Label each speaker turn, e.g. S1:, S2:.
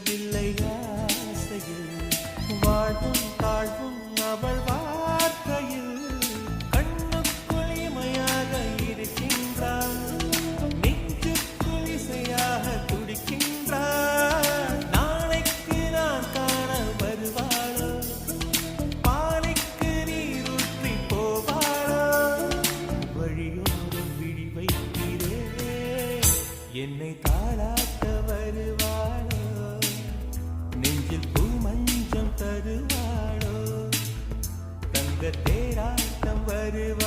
S1: தீரவில்லை ஆசையில் வாழ்வும் தாழ்வும் அவள் வார்த்தையில் கண்ணுக்குள் இமையாக இருக்கின்றாள் நெஞ்சுக்குள் இசையாக துடிக்கின்றாள் நாளைக்கு நான் காண வருவாளோ பாலைக்கு நீரூற்றி போவாளோ வழியோடும் விழி வைக்கிறேன் என்னை தாளாட்ட வருவாளோ நெஞ்சில் பூ மஞ்சம் தருவாளோ தங்க தேராட்டம் வருவாளோ